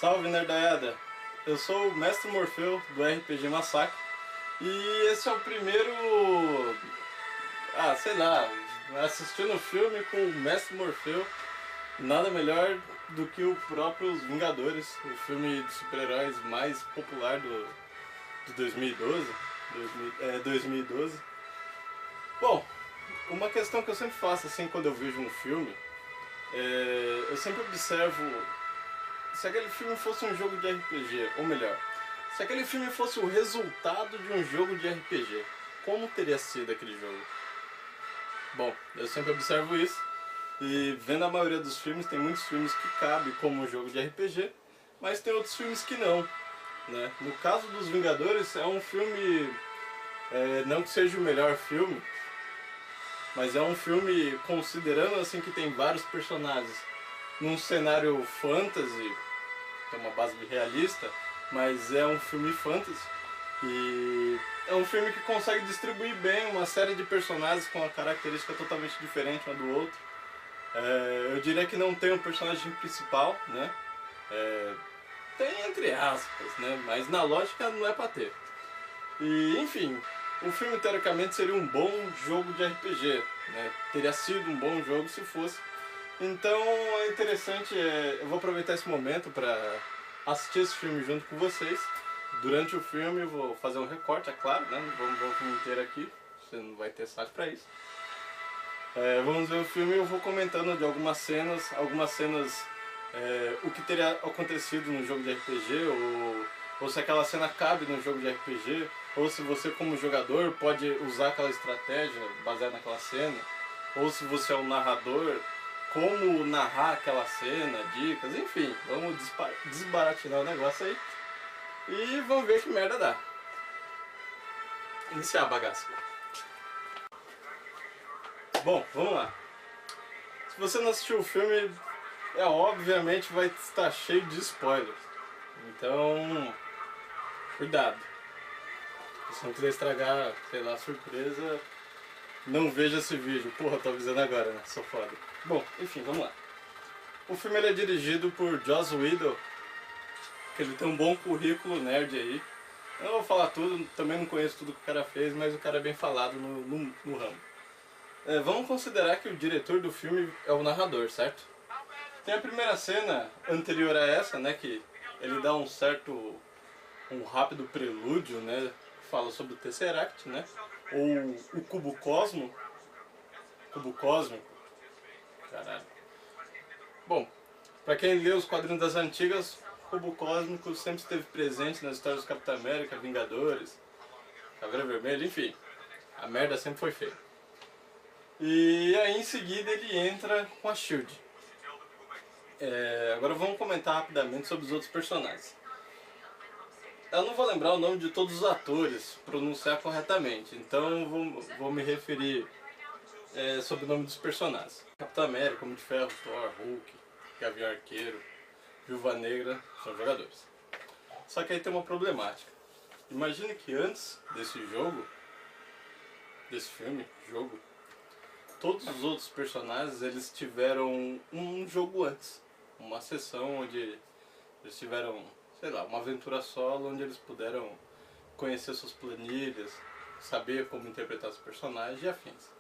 Salve, nerdaiada! Eu sou o Mestre Morfeu do RPG Massacre e esse é o primeiro... sei lá, assistindo o filme com o Mestre Morfeu, nada melhor do que o próprio Os Vingadores, o filme de super-heróis mais popular de 2012. 2012. Bom, uma questão que eu sempre faço assim quando eu vejo um filme, eu sempre observo se aquele filme fosse um jogo de RPG, ou melhor, se aquele filme fosse o resultado de um jogo de RPG, como teria sido aquele jogo? Bom, eu sempre observo isso, e vendo a maioria dos filmes, tem muitos filmes que cabem como um jogo de RPG, mas tem outros filmes que não, né? No caso dos Vingadores, é um filme, não que seja o melhor filme, mas é um filme considerando assim que tem vários personagens num cenário fantasy, tem uma base realista, mas é um filme fantasy e é um filme que consegue distribuir bem uma série de personagens com uma característica totalmente diferente um do outro. Eu diria que não tem um personagem principal, né? Tem entre aspas, né? Mas na lógica não é pra ter. E enfim, o filme teoricamente seria um bom jogo de RPG, né? Teria sido um bom jogo se fosse. Então é interessante, eu vou aproveitar esse momento para assistir esse filme junto com vocês. Durante o filme eu vou fazer um recorte, é claro, né? Não vamos ver o filme inteiro aqui, você não vai ter saco para isso. Vamos ver o filme e eu vou comentando de algumas cenas, o que teria acontecido no jogo de RPG, ou se aquela cena cabe no jogo de RPG, ou se você como jogador pode usar aquela estratégia baseada naquela cena, ou se você é um narrador, como narrar aquela cena, dicas, enfim, vamos desbaratinar o negócio aí e vamos ver que merda dá. Iniciar a bagaça. Bom, vamos lá. Se você não assistiu o filme, obviamente vai estar cheio de spoilers. Então, cuidado. Se você não quiser estragar, sei lá, a surpresa, não veja esse vídeo. Porra, tô avisando agora, né? Sou foda. Bom, enfim, vamos lá. O filme é dirigido por Joss Whedon, que ele tem um bom currículo nerd aí. Eu não vou falar tudo, também não conheço tudo que o cara fez, mas o cara é bem falado no ramo. Vamos considerar que o diretor do filme é o narrador, certo? Tem a primeira cena anterior a essa, né, que ele dá um rápido prelúdio, né, fala sobre o Tesseract, né, ou o cubo cósmico, caralho. Bom, pra quem lê os quadrinhos das antigas, o cubo cósmico sempre esteve presente nas histórias do Capitão América, Vingadores, Caveira Vermelha, enfim, a merda sempre foi feita. E aí em seguida ele entra com a SHIELD. Agora vamos comentar rapidamente sobre os outros personagens. Eu não vou lembrar o nome de todos os atores, pronunciar corretamente, então vou me referir sobre o nome dos personagens. Capitão América, Homem de Ferro, Thor, Hulk, Gavião Arqueiro, Viúva Negra são jogadores. Só que aí tem uma problemática. Imagine que antes desse filme, todos os outros personagens eles tiveram um jogo antes, uma sessão onde eles tiveram, sei lá, uma aventura solo onde eles puderam conhecer suas planilhas, saber como interpretar os personagens e afins.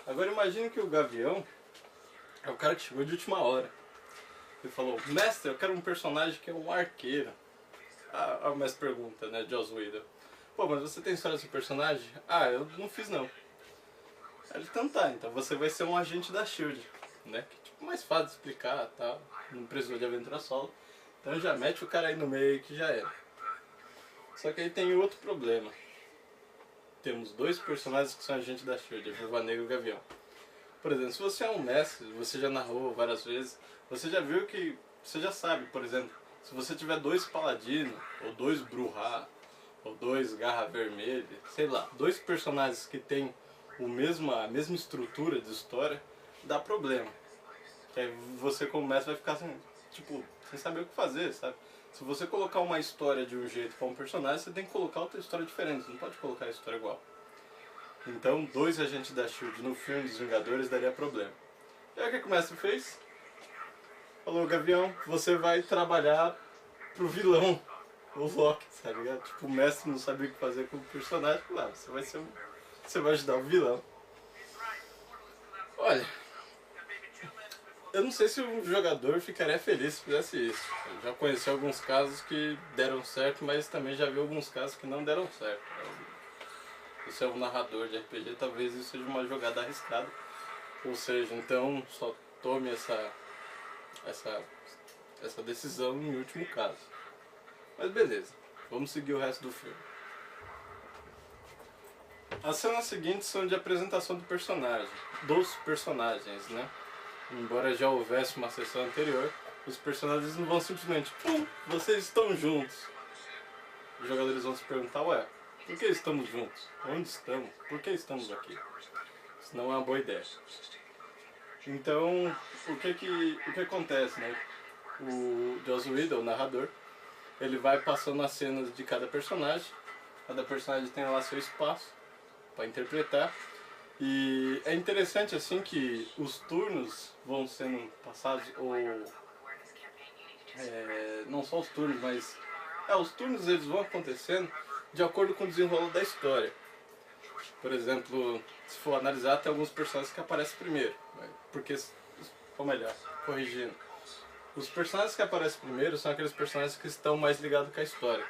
Agora imagine que o Gavião é o cara que chegou de última hora. Ele falou: mestre, eu quero um personagem que é um arqueiro. O mestre pergunta, né, Joss Whedon: pô, mas você tem história desse personagem? Eu não fiz não. Ele: então você vai ser um agente da SHIELD, né? Que tipo mais fácil de explicar, tal, não precisou de aventura solo. Então já mete o cara aí no meio que já era. Só que aí tem outro problema. Temos dois personagens que são agentes da SHIELD, a Viúva Negra e o Gavião. Por exemplo, se você é um mestre, você já narrou várias vezes, você já viu que, você já sabe, por exemplo, se você tiver dois paladinos, ou dois Bruhá, ou dois Garra Vermelha, sei lá, dois personagens que têm a mesma estrutura de história, dá problema. Que aí você como mestre vai ficar assim, tipo, sem saber o que fazer, sabe? Se você colocar uma história de um jeito para um personagem, você tem que colocar outra história diferente, você não pode colocar a história igual. Então, dois agentes da SHIELD no filme dos Vingadores daria problema. E aí o que o mestre fez? Falou: Gavião, você vai trabalhar pro vilão, o Loki, tá ligado? Tipo, o mestre não sabia o que fazer com o personagem, claro, você vai ajudar o vilão. Olha, eu não sei se um jogador ficaria feliz se fizesse isso. Eu já conheci alguns casos que deram certo, mas também já vi alguns casos que não deram certo. Você é um narrador de RPG, talvez isso seja uma jogada arriscada. Ou seja, então só tome essa decisão em último caso. Mas beleza, vamos seguir o resto do filme. As cenas seguintes são de apresentação dos personagens, né? Embora já houvesse uma sessão anterior, os personagens não vão simplesmente, pum, vocês estão juntos. Os jogadores vão se perguntar, ué, por que estamos juntos? Onde estamos? Por que estamos aqui? Isso não é uma boa ideia. Então, o que acontece, né? O Joss Whedon, o narrador, ele vai passando as cenas de cada personagem tem lá seu espaço para interpretar. E é interessante assim que os turnos vão sendo passados, ou não só os turnos, mas os turnos eles vão acontecendo de acordo com o desenrolo da história. Por exemplo, se for analisar, tem alguns personagens que aparecem primeiro, porque, ou melhor, corrigindo, os personagens que aparecem primeiro são aqueles personagens que estão mais ligados com a história,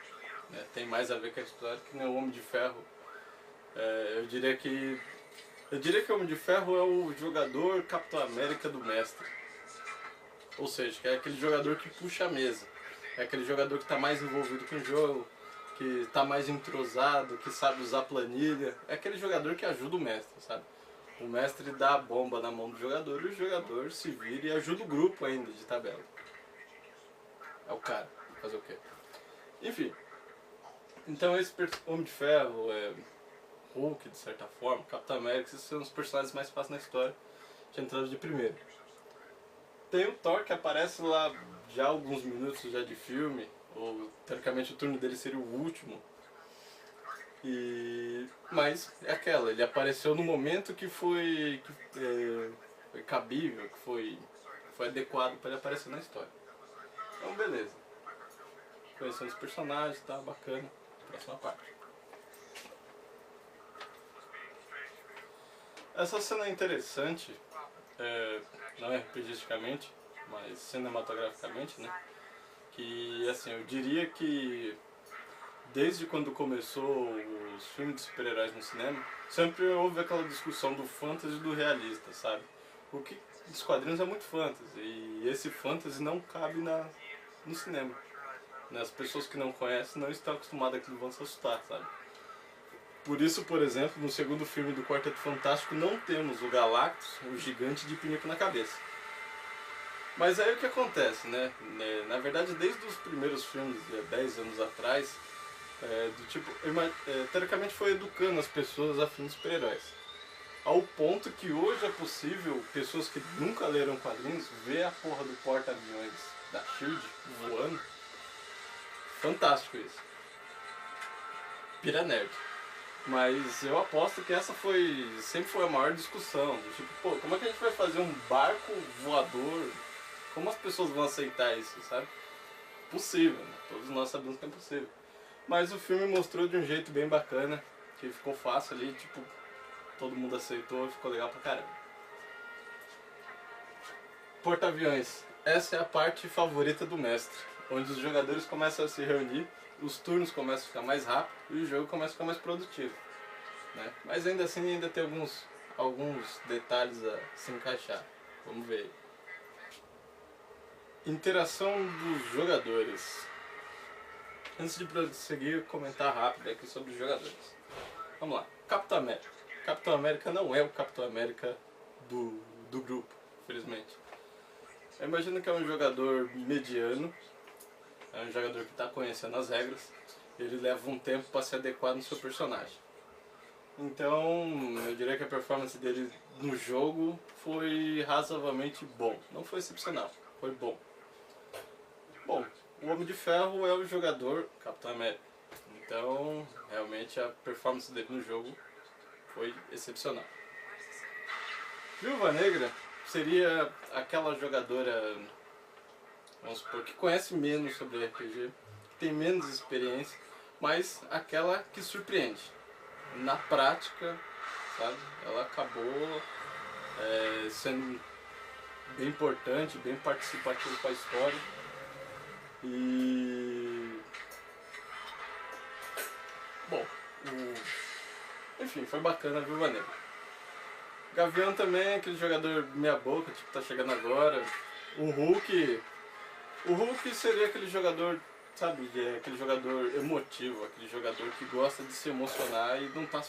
né? Tem mais a ver com a história, que nem o Homem de Ferro. Eu diria que o Homem de Ferro é o jogador Capitão América do mestre. Ou seja, que é aquele jogador que puxa a mesa. É aquele jogador que está mais envolvido com o jogo, que está mais entrosado, que sabe usar planilha. É aquele jogador que ajuda o mestre, sabe? O mestre dá a bomba na mão do jogador e o jogador se vira e ajuda o grupo ainda de tabela. É o cara, fazer o quê? Enfim. Então esse Homem de Ferro, Hulk de certa forma, Capitão América, esses são os personagens mais fáceis na história, de entrada de primeiro. Tem o Thor que aparece lá já há alguns minutos já de filme, ou teoricamente o turno dele seria o último. Mas é aquela, ele apareceu no momento que foi cabível, que foi adequado para ele aparecer na história. Então beleza. Conhecendo os personagens, tá bacana. Próxima parte. Essa cena é interessante, não RPGisticamente, mas cinematograficamente, né? Que assim, eu diria que desde quando começou os filmes de super-heróis no cinema, sempre houve aquela discussão do fantasy e do realista, sabe? O que dos quadrinhos é muito fantasy, e esse fantasy não cabe no cinema. As pessoas que não conhecem não estão acostumadas a aquilo, vão se assustar, sabe? Por isso, por exemplo, no segundo filme do Quarteto Fantástico não temos o Galactus, o gigante de pinico na cabeça. Mas aí o que acontece, né? Na verdade, desde os primeiros filmes, de 10 anos atrás, teoricamente foi educando as pessoas a filmes super-heróis. Ao ponto que hoje é possível pessoas que nunca leram quadrinhos ver a porra do porta-aviões da SHIELD voando. Fantástico isso. Pira nerd. Mas eu aposto que essa sempre foi a maior discussão. Tipo, pô, como é que a gente vai fazer um barco voador? Como as pessoas vão aceitar isso, sabe? Possível, né? Todos nós sabemos que é possível. Mas o filme mostrou de um jeito bem bacana, que ficou fácil ali, tipo, todo mundo aceitou, ficou legal pra caramba. Porta-aviões. Essa é a parte favorita do mestre, onde os jogadores começam a se reunir, os turnos começam a ficar mais rápido e o jogo começa a ficar mais produtivo, né? Mas ainda assim ainda tem alguns detalhes a se encaixar. Vamos ver. Interação dos jogadores. Antes de prosseguir, comentar rápido aqui sobre os jogadores. Vamos lá. Capitão América. Capitão América não é o Capitão América do grupo, infelizmente. Eu imagino que é um jogador mediano, é um jogador que está conhecendo as regras, ele leva um tempo para se adequar no seu personagem. Então, eu diria que a performance dele no jogo foi razoavelmente bom. Não foi excepcional, foi bom. Bom, o Homem de Ferro é o jogador Capitão América. Então, realmente a performance dele no jogo foi excepcional. Viúva Negra seria aquela jogadora vamos supor, que conhece menos sobre RPG, que tem menos experiência, mas aquela que surpreende. Na prática, sabe, ela acabou sendo bem importante, bem participativo com a história. E... bom, enfim, foi bacana a Viúva Negra. Gavião também, aquele jogador meia boca, tipo, tá chegando agora. O Hulk seria aquele jogador, sabe, aquele jogador emotivo, aquele jogador que gosta de se emocionar e não tá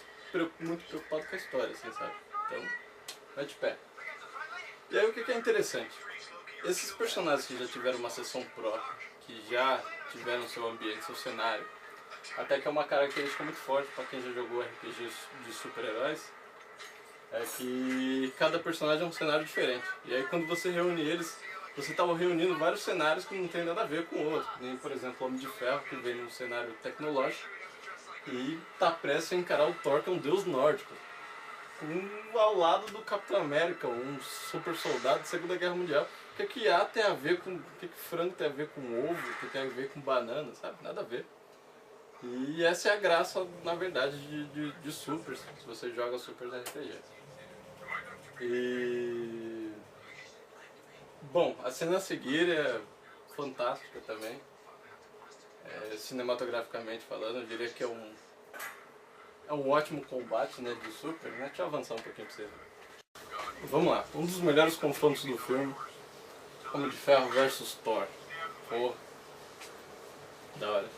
muito preocupado com a história, assim, sabe? Então, vai de pé. E aí o que é interessante? Esses personagens que já tiveram uma sessão própria, que já tiveram seu ambiente, seu cenário, até que é uma característica muito forte para quem já jogou RPGs de super-heróis, é que cada personagem é um cenário diferente. E aí quando você reúne eles, você estava reunindo vários cenários que não tem nada a ver com o outro. Nem, por exemplo, o Homem de Ferro, que vem num cenário tecnológico e está prestes a encarar o Thor, que é um deus nórdico. Ao lado do Capitão América, um super soldado da Segunda Guerra Mundial. O que A tem a ver com... o que frango tem a ver com ovo, o que tem a ver com banana, sabe? Nada a ver. E essa é a graça, na verdade, de Supers, se você joga Supers RPG. E... bom, a cena a seguir é fantástica também. Cinematograficamente falando, eu diria que é um ótimo combate, né, de Super, né? Deixa eu avançar um pouquinho pra você ver. Vamos lá, um dos melhores confrontos do filme, Homem de Ferro versus Thor. Porra, da hora.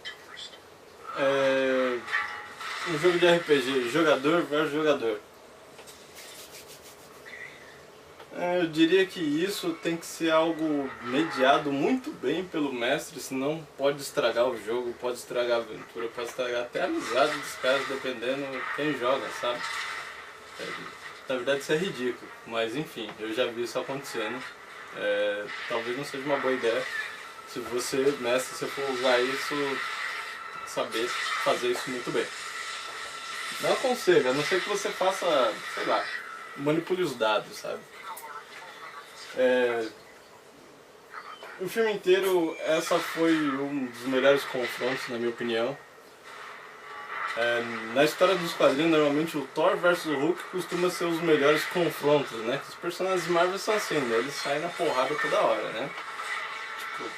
Um jogo de RPG, jogador versus jogador. Eu diria que isso tem que ser algo mediado muito bem pelo mestre, senão pode estragar o jogo, pode estragar a aventura, pode estragar até a amizade dos caras, dependendo quem joga, sabe? Na verdade isso é ridículo, mas enfim, eu já vi isso acontecendo. Talvez não seja uma boa ideia, se você, mestre, se for usar isso, saber fazer isso muito bem. Não aconselho, a não ser que você faça, sei lá, manipule os dados, sabe? O filme inteiro, essa foi um dos melhores confrontos, na minha opinião. Na história dos quadrinhos, normalmente o Thor versus o Hulk costuma ser os melhores confrontos, né? Os personagens de Marvel são assim, né? Eles saem na porrada toda hora, né? Tipo,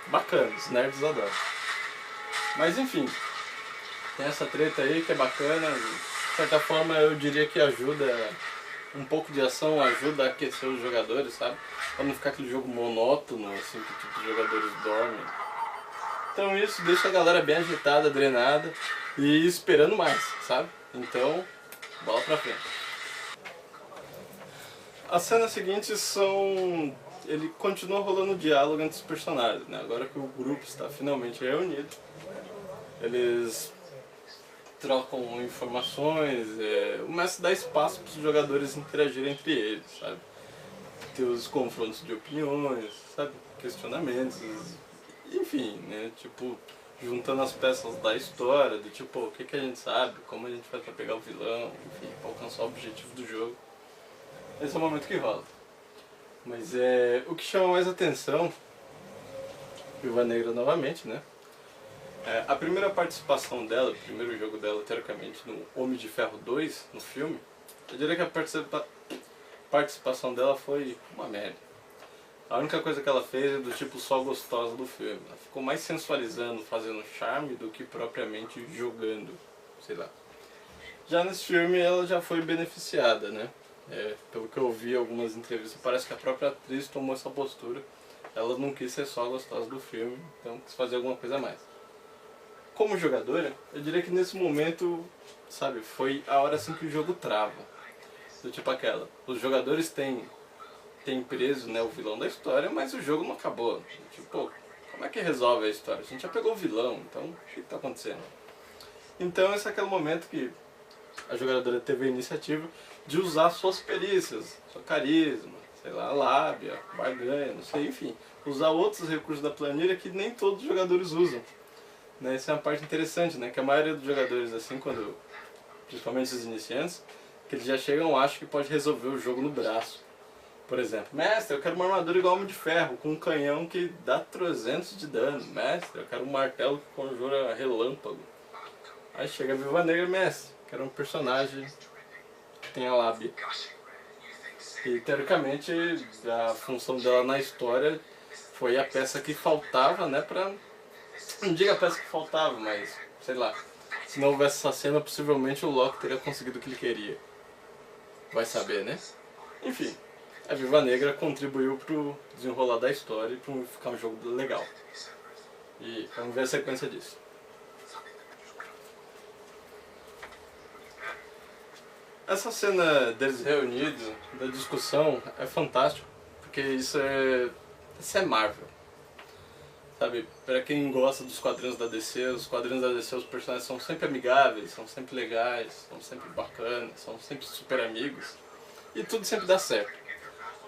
bacana, os nerds adoram. Mas enfim, tem essa treta aí que é bacana, de certa forma eu diria que ajuda, um pouco de ação ajuda a aquecer os jogadores, sabe? Pra não ficar aquele jogo monótono, assim, que tipo, os jogadores dormem. Então isso deixa a galera bem agitada, drenada e esperando mais, sabe? Então, bola pra frente. As cenas seguintes são... ele continua rolando diálogo entre os personagens, né? Agora que o grupo está finalmente reunido, eles trocam informações, o mestre dá espaço para os jogadores interagirem entre eles, sabe? Ter os confrontos de opiniões, sabe? Questionamentos, enfim, né? Tipo, juntando as peças da história, do tipo, o que a gente sabe, como a gente faz para pegar o vilão, enfim, para alcançar o objetivo do jogo. Esse é o momento que rola. Mas o que chama mais atenção, Viúva Negra novamente, né? A primeira participação dela, o primeiro jogo dela, teoricamente, no Homem de Ferro 2, no filme, eu diria que a participação dela foi uma merda. A única coisa que ela fez é do tipo só gostosa do filme. Ela ficou mais sensualizando, fazendo charme, do que propriamente jogando, sei lá. Já nesse filme ela já foi beneficiada, né? Pelo que eu vi em algumas entrevistas, parece que a própria atriz tomou essa postura. Ela não quis ser só gostosa do filme, então quis fazer alguma coisa a mais. Como jogadora, eu diria que nesse momento, sabe, foi a hora assim que o jogo trava. Do tipo aquela, os jogadores têm preso, né, o vilão da história, mas o jogo não acabou. Tipo, como é que resolve a história? A gente já pegou o vilão, então o que está acontecendo? Então esse é aquele momento que a jogadora teve a iniciativa de usar suas perícias, seu carisma, sei lá, lábia, barganha, não sei, enfim. Usar outros recursos da planilha que nem todos os jogadores usam. Né? Essa é uma parte interessante, né? Que a maioria dos jogadores, assim, principalmente os iniciantes, que eles já chegam, acham que pode resolver o jogo no braço. Por exemplo, mestre, eu quero uma armadura igual Homem de Ferro, com um canhão que dá 300 de dano. Mestre, eu quero um martelo que conjura relâmpago. Aí chega a Viúva Negra, mestre, quero um personagem que tenha lábia. E teoricamente a função dela na história foi a peça que faltava, né, pra... Não diga a peça que faltava, mas, sei lá, se não houvesse essa cena, possivelmente o Loki teria conseguido o que ele queria. Vai saber, né? Enfim, a Viúva Negra contribuiu pro desenrolar da história e pro ficar um jogo legal. E vamos ver a sequência disso. Essa cena deles reunidos, da discussão, é fantástico, porque isso é Marvel. Sabe, pra quem gosta dos quadrinhos da DC, os quadrinhos da DC, os personagens são sempre amigáveis, são sempre legais, são sempre bacanas, são sempre super amigos. E tudo sempre dá certo.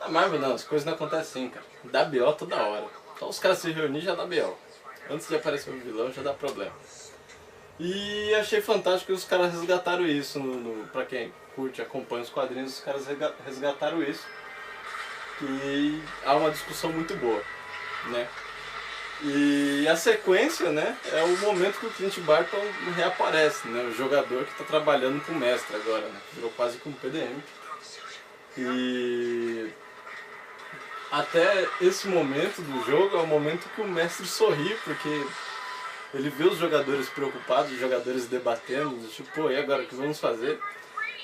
Na Marvel não, as coisas não acontecem assim, cara. Dá BO toda hora. Só os caras se reunir já dá BO. Antes de aparecer o vilão já dá problema. E achei fantástico que os caras resgataram isso, pra quem curte, acompanha os quadrinhos, os caras resgataram isso. E há uma discussão muito boa, né? E a sequência, né, é o momento que o Clint Barton reaparece, né? O jogador que está trabalhando com o mestre agora, né? Virou quase como PDM. E até esse momento do jogo é o momento que o mestre sorri, porque ele vê os jogadores preocupados, os jogadores debatendo, tipo, pô, e agora, o que vamos fazer?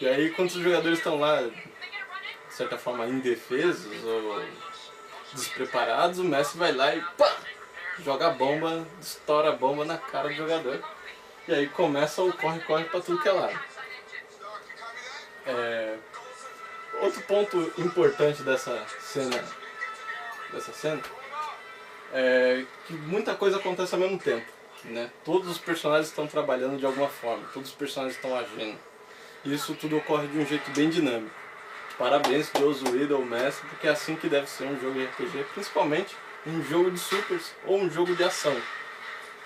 E aí, quando os jogadores estão lá, de certa forma, indefesos ou despreparados, o mestre vai lá e pá! Joga a bomba, estoura a bomba na cara do jogador. E aí começa o corre-corre pra tudo que é lado. Outro ponto importante dessa cena é que muita coisa acontece ao mesmo tempo, né? Todos os personagens estão trabalhando de alguma forma, todos os personagens estão agindo. E isso tudo ocorre de um jeito bem dinâmico. Parabéns, Joss Whedon, o mestre, porque é assim que deve ser um jogo de RPG, principalmente um jogo de supers ou um jogo de ação.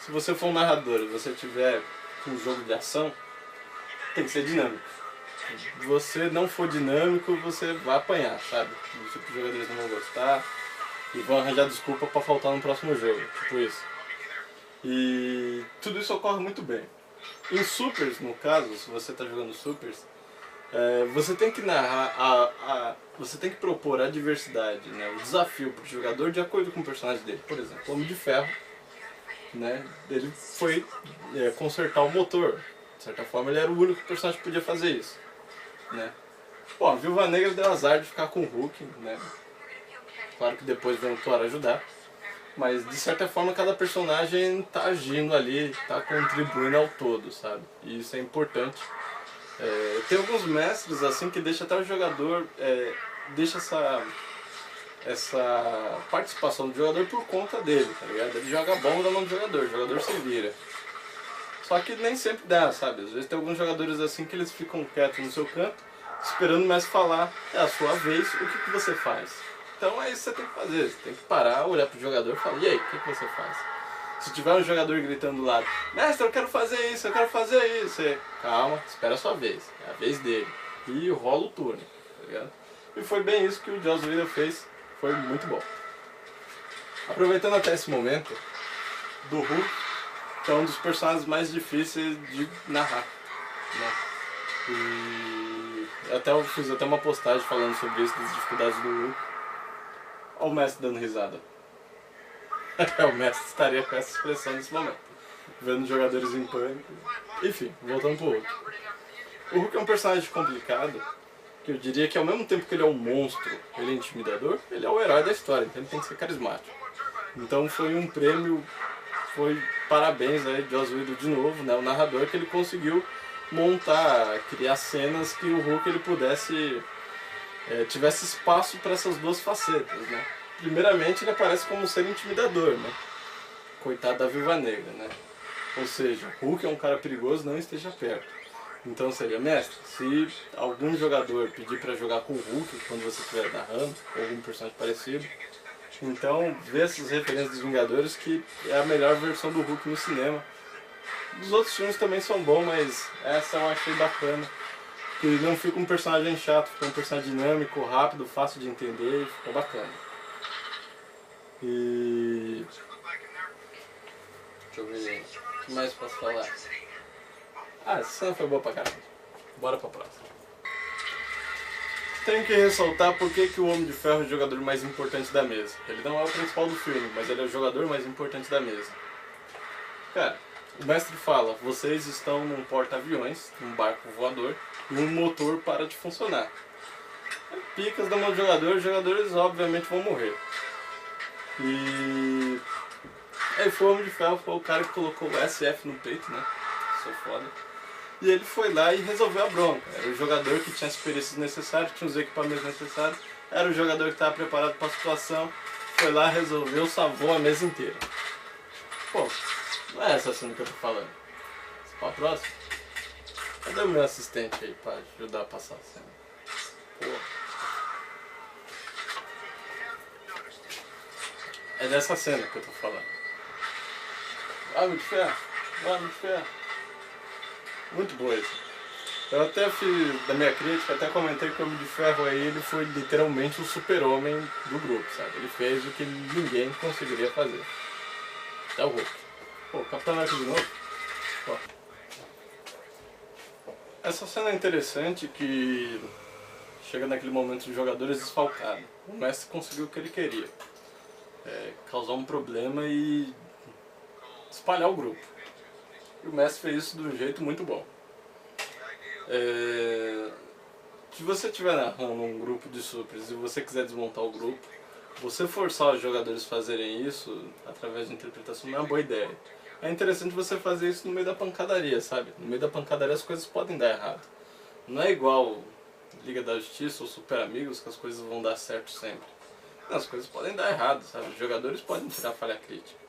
Se você for um narrador e você tiver um jogo de ação, tem que ser dinâmico. Se você não for dinâmico, você vai apanhar, sabe? Os tipos de jogadores não vão gostar e vão arranjar desculpa pra faltar no próximo jogo, tipo isso. E tudo isso ocorre muito bem. Em supers, no caso, se você está jogando supers, você tem que narrar, você tem que propor a diversidade, né, o desafio para o jogador de acordo com o personagem dele. Por exemplo, o Homem de Ferro, né, ele foi consertar o motor. De certa forma, ele era o único personagem que podia fazer isso, né. Bom, a Viúva Negra deu azar de ficar com o Hulk, né. Claro que depois veio o Thor ajudar, mas de certa forma cada personagem está agindo ali, está contribuindo ao todo, sabe. E isso é importante. Tem alguns mestres assim que deixa até o jogador, deixa essa participação do jogador por conta dele, tá ligado? Ele joga a bomba na mão do jogador, o jogador se vira. Só que nem sempre dá, sabe? Às vezes tem alguns jogadores assim que eles ficam quietos no seu canto, esperando o mestre falar, é a sua vez, o que você faz? Então é isso que você tem que fazer, você tem que parar, olhar pro jogador e falar, e aí, o que você faz? Se tiver um jogador gritando do lado, mestre, eu quero fazer isso, eu quero fazer isso. Você, calma, espera a sua vez, é a vez dele. E rola o turno, tá ligado? E foi bem isso que o Joss Whedon fez, foi muito bom. Aproveitando até esse momento, do Hulk, que é um dos personagens mais difíceis de narrar, né? E eu fiz até uma postagem falando sobre isso, das dificuldades do Hulk. Olha o mestre dando risada. O mestre estaria com essa expressão nesse momento, vendo jogadores em pânico. Enfim, voltando pro Hulk. O Hulk é um personagem complicado, que eu diria que ao mesmo tempo que ele é um monstro, ele é intimidador, ele é o herói da história, então ele tem que ser carismático. Então foi um prêmio, foi parabéns aí, Joss Whedon de novo, né, o narrador, que ele conseguiu montar, criar cenas que o Hulk ele pudesse, tivesse espaço para essas duas facetas, né. Primeiramente, ele aparece como um ser intimidador, né? Coitado da Viúva Negra, né? Ou seja, Hulk é um cara perigoso, não esteja perto. Então seria, mestre, se algum jogador pedir pra jogar com o Hulk quando você estiver narrando, ou algum personagem parecido, então vê essas referências dos Vingadores, que é a melhor versão do Hulk no cinema. Os outros filmes também são bons, mas essa eu achei bacana. que não fica um personagem chato, fica um personagem dinâmico, rápido, fácil de entender, ficou bacana. E... deixa eu ver, o que mais posso falar? Ah, essa cena foi boa pra caramba. Bora pra próxima. Tenho que ressaltar porque que o Homem de Ferro é o jogador mais importante da mesa. Ele não é o principal do filme, mas ele é o jogador mais importante da mesa. Cara, o mestre fala, vocês estão num porta-aviões, num barco voador, e um motor para de funcionar. Picas da mão do jogador, os jogadores obviamente vão morrer. E... aí foi o Homem de Ferro, foi o cara que colocou o SF no peito, né? Sou foda. E ele foi lá e resolveu a bronca. Era o jogador que tinha as perícias necessárias, tinha os equipamentos necessários, era o jogador que estava preparado para a situação, foi lá, resolveu, salvou a mesa inteira. Pô, não é essa cena que eu tô falando. Pra próxima? Cadê o meu assistente aí pra ajudar a passar a cena? Pô. É dessa cena que eu tô falando. Homem de Ferro, Homem de Ferro. Muito boa isso. Eu até fiz, da minha crítica, até comentei que o Homem de Ferro aí, ele foi literalmente o super-homem do grupo, sabe? Ele fez o que ninguém conseguiria fazer. Até o Hulk. Pô, Capitão América de novo? Pô. Essa cena é interessante que chega naquele momento dos jogadores desfalcados. O mestre conseguiu o que ele queria. Causar um problema e espalhar o grupo. E o mestre fez isso de um jeito muito bom. Se você estiver narrando um grupo de supers e você quiser desmontar o grupo, você forçar os jogadores a fazerem isso através de interpretação não é uma boa ideia. É interessante você fazer isso no meio da pancadaria, sabe? No meio da pancadaria as coisas podem dar errado. Não é igual Liga da Justiça ou Super Amigos que as coisas vão dar certo sempre. Não, as coisas podem dar errado, sabe? Os jogadores podem tirar falha crítica.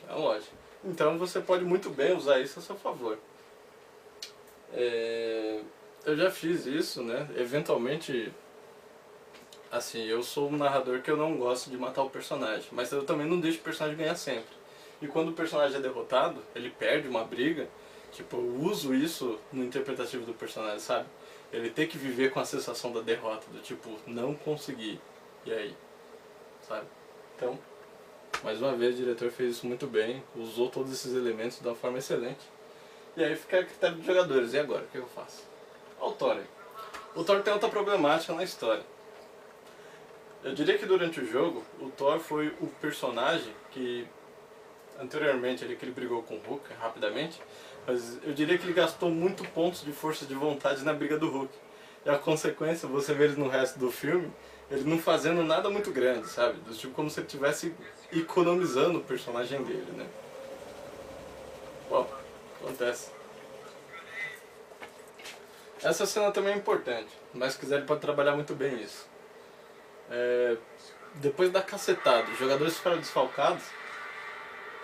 É lógico. Então você pode muito bem usar isso a seu favor. Eu já fiz isso, né? Eventualmente, assim, eu sou um narrador que eu não gosto de matar o personagem, mas eu também não deixo o personagem ganhar sempre. E quando o personagem é derrotado, ele perde uma briga, tipo, eu uso isso no interpretativo do personagem, sabe? Ele tem que viver com a sensação da derrota, do tipo, não consegui, e aí? Sabe? Então, mais uma vez o diretor fez isso muito bem, usou todos esses elementos de uma forma excelente. E aí fica a critério dos jogadores, e agora? O que eu faço? Olha o Thor. O Thor tem outra problemática na história. Eu diria que durante o jogo, o Thor foi o personagem que anteriormente ele brigou com o Hulk rapidamente, mas eu diria que ele gastou muito pontos de força de vontade na briga do Hulk. E a consequência, você vê ele no resto do filme, ele não fazendo nada muito grande, sabe? Do tipo como se ele estivesse economizando o personagem dele, né? Bom, acontece. Essa cena também é importante, mas se quiser ele pode trabalhar muito bem isso. Depois da cacetada, os jogadores ficaram desfalcados,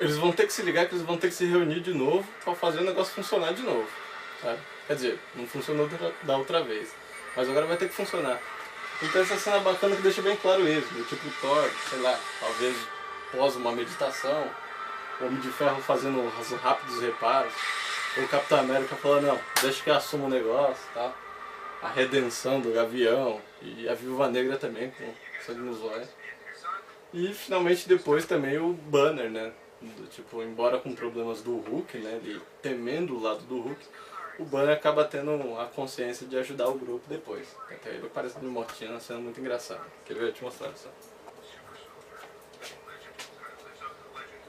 eles vão ter que se ligar que eles vão ter que se reunir de novo para fazer o negócio funcionar de novo, sabe? Quer dizer, não funcionou da outra vez, mas agora vai ter que funcionar. Então essa cena é bacana que deixa bem claro isso, do tipo Thor, sei lá, talvez pós uma meditação, o Homem de Ferro fazendo os rápidos reparos, ou o Capitão América falando, não, deixa que eu assuma o negócio, tá? A redenção do Gavião, e a Viúva Negra também, com sangue nos olhos. E finalmente depois também o Banner, né? Do, tipo, embora com problemas do Hulk, né? Ele temendo o lado do Hulk, o Banner acaba tendo a consciência de ajudar o grupo depois. Até ele aparece de motinha, uma cena muito engraçada. Quer ver? Eu te mostrar só.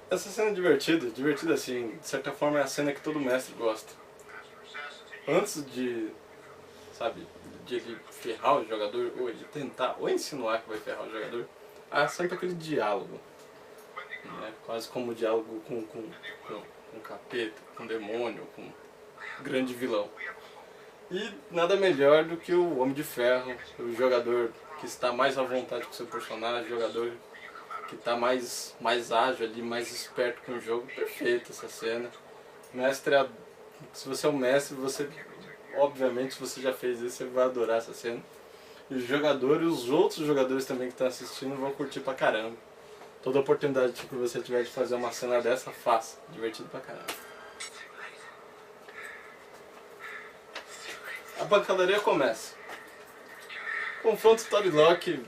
Essa cena é divertida assim, de certa forma é a cena que todo mestre gosta. Antes de, sabe, de ele ferrar o jogador, ou ele tentar, ou insinuar que vai ferrar o jogador, há sempre aquele diálogo, né? Quase como o diálogo com capeta, com demônio, com grande vilão. E nada melhor do que o Homem de Ferro, o jogador que está mais à vontade com o seu personagem, o jogador que está mais ágil ali, mais esperto com o jogo. Perfeito essa cena. Mestre, se você é um mestre, você, obviamente, se você já fez isso, você vai adorar essa cena. E os jogadores, os outros jogadores também que estão assistindo vão curtir pra caramba. Toda oportunidade que você tiver de fazer uma cena dessa, faça. Divertido pra caramba. a pancadaria começa. Confronto Thor e Loki.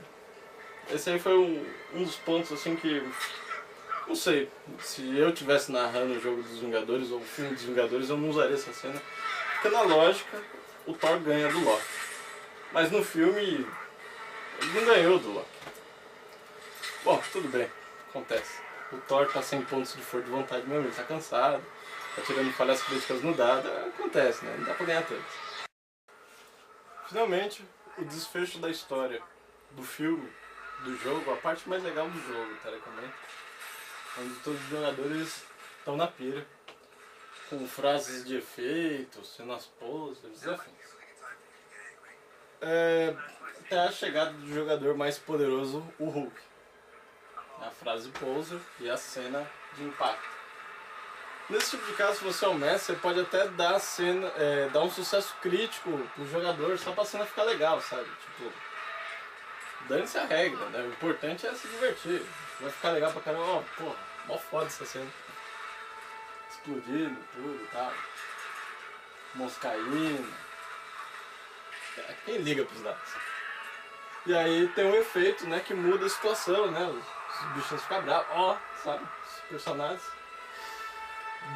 Esse aí foi um dos pontos assim que... Não sei, se eu estivesse narrando o jogo dos Vingadores ou o filme dos Vingadores, eu não usaria essa cena. Porque na lógica, o Thor ganha do Loki. Mas no filme, ele não ganhou do Loki. Bom, tudo bem, acontece. O Thor tá sem pontos de força de vontade mesmo, ele tá cansado, tá tirando falhas críticas no dado, acontece, né? Não dá pra ganhar todos. Finalmente, o desfecho da história, do filme, do jogo, a parte mais legal do jogo, teoricamente, onde todos os jogadores estão na pira, com frases de efeito, cenas poses, afins. Até a chegada do jogador mais poderoso, o Hulk. A frase poser e a cena de impacto. Nesse tipo de caso, se você é o mestre, você pode até dar a cena, dar um sucesso crítico pro jogador só pra cena ficar legal, sabe? Tipo, dane-se a regra, né? O importante é se divertir. Vai ficar legal pra caramba, ó, porra, mó foda essa cena. Explodindo, tudo e tal. Moscaindo. Quem liga pros dados? E aí tem um efeito, né, que muda a situação, né? Os bichos ficam bravos, ó, sabe? Os personagens.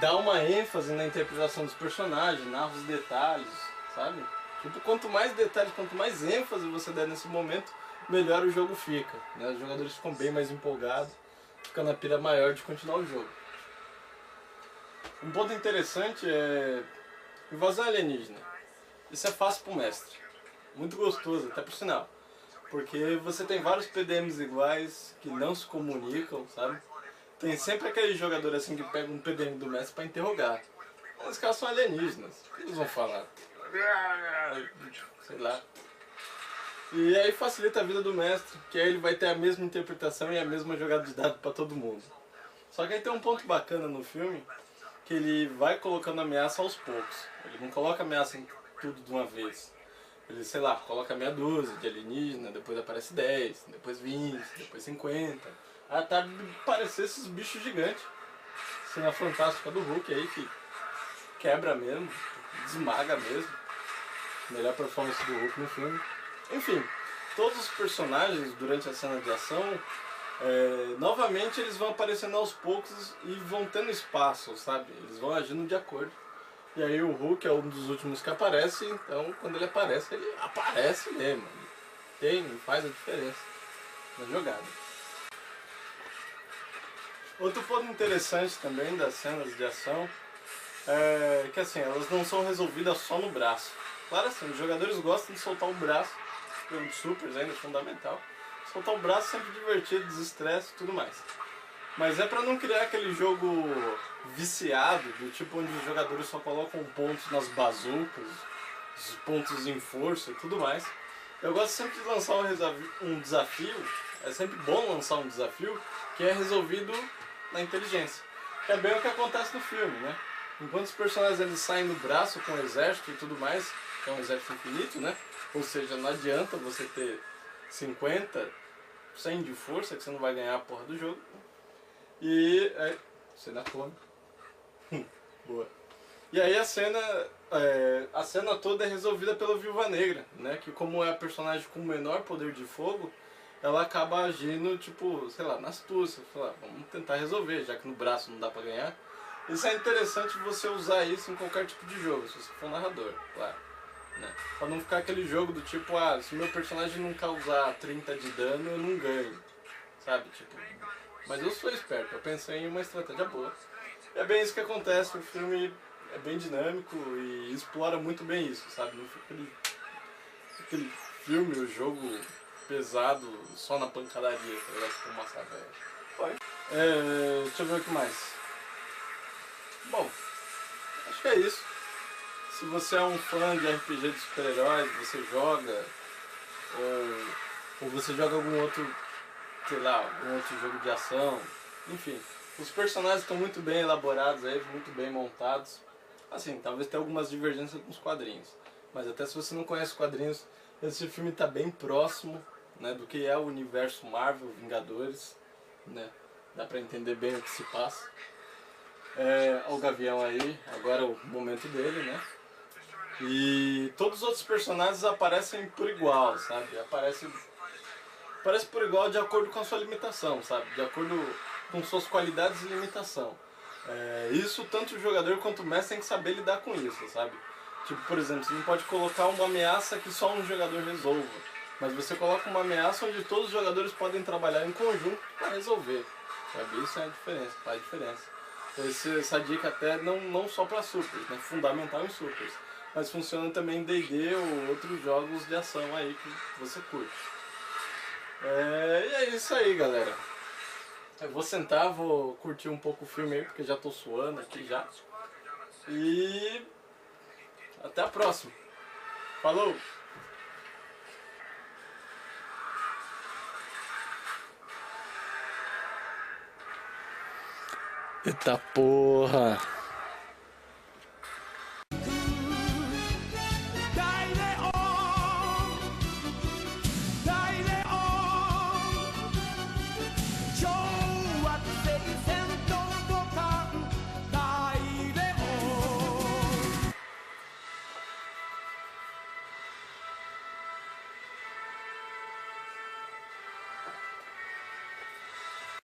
Dá uma ênfase na interpretação dos personagens, narra os detalhes, sabe? Tipo, quanto mais detalhes, quanto mais ênfase você der nesse momento, melhor o jogo fica, né? Os jogadores ficam bem mais empolgados, ficam na pira maior de continuar o jogo. Um ponto interessante é invasão alienígena. Isso é fácil pro mestre. Muito gostoso, até por sinal. Porque você tem vários PDMs iguais que não se comunicam, sabe? Tem sempre aquele jogador assim que pega um PDM do mestre pra interrogar. Os caras são alienígenas. O que eles vão falar? Sei lá. E aí facilita a vida do mestre, que aí ele vai ter a mesma interpretação e a mesma jogada de dado pra todo mundo. Só que aí tem um ponto bacana no filme, que ele vai colocando ameaça aos poucos. Ele não coloca ameaça em tudo de uma vez. Ele, sei lá, coloca meia dúzia de alienígena, depois aparece 10, depois 20, depois 50. Até parecer esses bichos gigantes. Cena fantástica do Hulk aí, que quebra mesmo, desmaga mesmo. Melhor performance do Hulk no filme. Enfim, todos os personagens durante a cena de ação, novamente eles vão aparecendo aos poucos e vão tendo espaço, sabe? Eles vão agindo de acordo. E aí o Hulk é um dos últimos que aparece, então quando ele aparece mesmo. Faz a diferença na jogada. Outro ponto interessante também das cenas de ação é que assim, elas não são resolvidas só no braço. Claro assim, os jogadores gostam de soltar o braço, um dos supers ainda é fundamental. Soltar o braço é sempre divertido, desestresse e tudo mais. Mas é pra não criar aquele jogo viciado, do tipo onde os jogadores só colocam pontos nas bazucas, os pontos em força e tudo mais. Eu gosto sempre de lançar um desafio, é sempre bom lançar um desafio que é resolvido na inteligência. É bem o que acontece no filme, né? Enquanto os personagens eles saem no braço com o exército e tudo mais, que é um exército infinito, né? Ou seja, não adianta você ter 50, 100 de força, que você não vai ganhar a porra do jogo. E cena come. Boa. E aí a cena toda é resolvida pela Viúva Negra, né? Que como é a personagem com o menor poder de fogo, ela acaba agindo, tipo, sei lá, na astúcia. Sei lá, vamos tentar resolver, já que no braço não dá pra ganhar. Isso é interessante você usar isso em qualquer tipo de jogo, se você for narrador, claro. Né? Pra não ficar aquele jogo do tipo, se meu personagem não causar 30 de dano, eu não ganho. Sabe, tipo... Mas eu sou esperto, eu pensei em uma estratégia boa. E é bem isso que acontece, o filme é bem dinâmico e explora muito bem isso, sabe? Não fica aquele filme, o jogo pesado só na pancadaria, tá ligado? Tipo uma velha. Deixa eu ver o que mais. Bom, acho que é isso. Se você é um fã de RPG de super-heróis, você joga, ou você joga algum outro, sei lá, algum outro jogo de ação, enfim. Os personagens estão muito bem elaborados aí, muito bem montados. Assim, talvez tenha algumas divergências com os quadrinhos. Mas até se você não conhece os quadrinhos, esse filme está bem próximo, né, do que é o universo Marvel, Vingadores, né? Dá pra entender bem o que se passa. Olha o Gavião aí, agora é o momento dele, né? E todos os outros personagens aparecem por igual, sabe? Aparece por igual de acordo com a sua limitação, sabe? De acordo com suas qualidades e limitação. Isso tanto o jogador quanto o mestre tem que saber lidar com isso, sabe? Tipo, por exemplo, você não pode colocar uma ameaça que só um jogador resolva, mas você coloca uma ameaça onde todos os jogadores podem trabalhar em conjunto para resolver, sabe? Isso é a diferença, faz diferença. Essa dica até não só para supers, né? Fundamental em supers, mas funciona também em D&D ou outros jogos de ação aí que você curte. E é isso aí, galera. Eu vou sentar, vou curtir um pouco o filme aí, porque já tô suando aqui já. E até a próxima. Falou! Eita porra!